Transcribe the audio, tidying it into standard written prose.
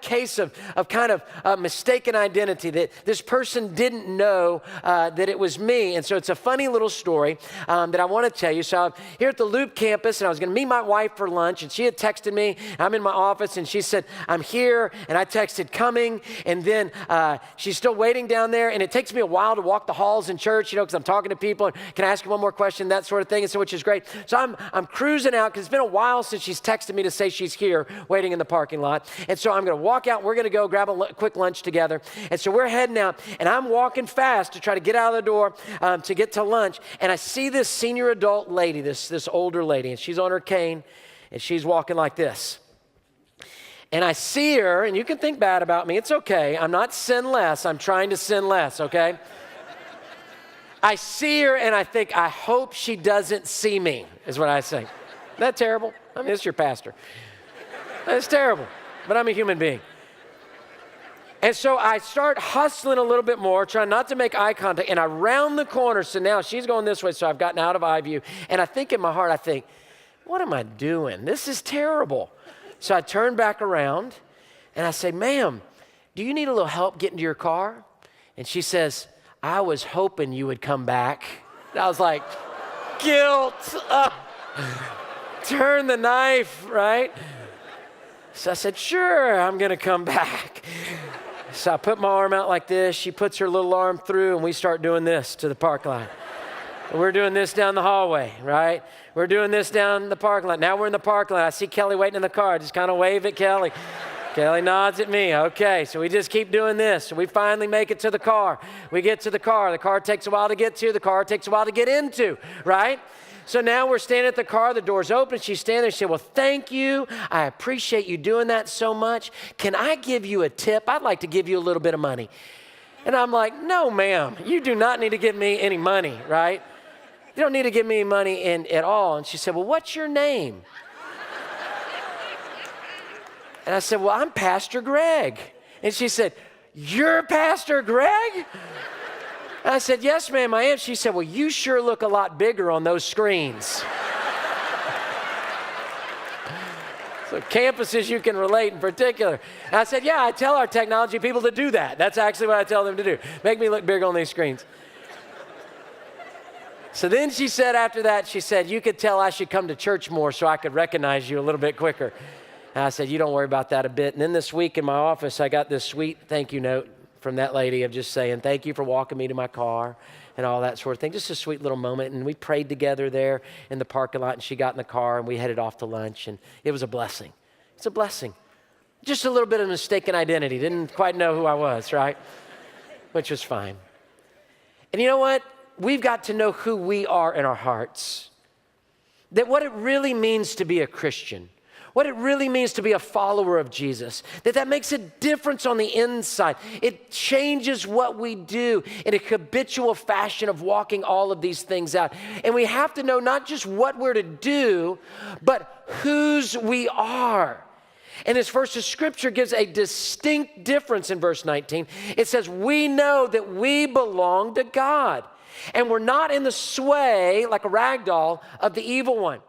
case of kind of mistaken identity, that this person didn't know that it was me. And so it's a funny little story that I want to tell you. So I'm here at the Loop campus, and I was going to meet my wife for lunch, and she had texted me. I'm in my office, and she said, I'm here, and I texted coming, and then she's still waiting down there, and it takes me a while to walk the halls in church, because I'm talking to people, and can I ask you one more question, that sort of thing, and so which is great. So I'm cruising out, because it's been a while since she's texted me to say she's here waiting in the parking lot, and so I'm going to walk out, and we're going to go grab a quick lunch together, and so we're heading out, and I'm walking fast to try to get out of the door to get to lunch, and I see this senior adult lady, this older lady, and she's on her cane, and she's walking like this. And I see her, and you can think bad about me. It's okay. I'm not sinless. I'm trying to sin less, okay? I see her, and I think, I hope she doesn't see me, is what I say. Isn't that terrible? I mean, it's your pastor. It's terrible, but I'm a human being. And so I start hustling a little bit more, trying not to make eye contact, and I round the corner, so now she's going this way, so I've gotten out of eye view, and I think in my heart, what am I doing? This is terrible. So I turn back around, and I say, ma'am, do you need a little help getting to your car? And she says, I was hoping you would come back. And I was like, guilt. Turn the knife, right? So I said, sure, I'm going to come back. So I put my arm out like this. She puts her little arm through, and we start doing this to the parking lot. We're doing this down the hallway, right? We're doing this down the parking lot. Now we're in the parking lot. I see Kelly waiting in the car. I just kind of wave at Kelly. Kelly nods at me. Okay, so we just keep doing this. So we finally make it to the car. We get to the car. The car takes a while to get to. The car takes a while to get into, right? So now we're standing at the car. The door's open. She's standing there. She said, well, thank you. I appreciate you doing that so much. Can I give you a tip? I'd like to give you a little bit of money. And I'm like, no, ma'am. You do not need to give me any money, right? You don't need to give me money at all. And she said, well, what's your name? And I said, well, I'm Pastor Gregg. And she said, you're Pastor Gregg? And I said, yes, ma'am, I am. She said, well, you sure look a lot bigger on those screens. So campuses you can relate in particular. And I said, yeah, I tell our technology people to do that. That's actually what I tell them to do. Make me look bigger on these screens. So then she said after that, she said, you could tell I should come to church more so I could recognize you a little bit quicker. And I said, you don't worry about that a bit. And then this week in my office, I got this sweet thank you note from that lady of just saying, thank you for walking me to my car and all that sort of thing. Just a sweet little moment. And we prayed together there in the parking lot, and she got in the car, and we headed off to lunch, and it was a blessing. It's a blessing. Just a little bit of mistaken identity. Didn't quite know who I was, right? Which was fine. And you know what? We've got to know who we are in our hearts. That what it really means to be a Christian, what it really means to be a follower of Jesus, that makes a difference on the inside. It changes what we do in a habitual fashion of walking all of these things out. And we have to know not just what we're to do, but whose we are. And this verse of Scripture gives a distinct difference in verse 19. It says, we know that we belong to God, and we're not in the sway, like a rag doll, of the evil one.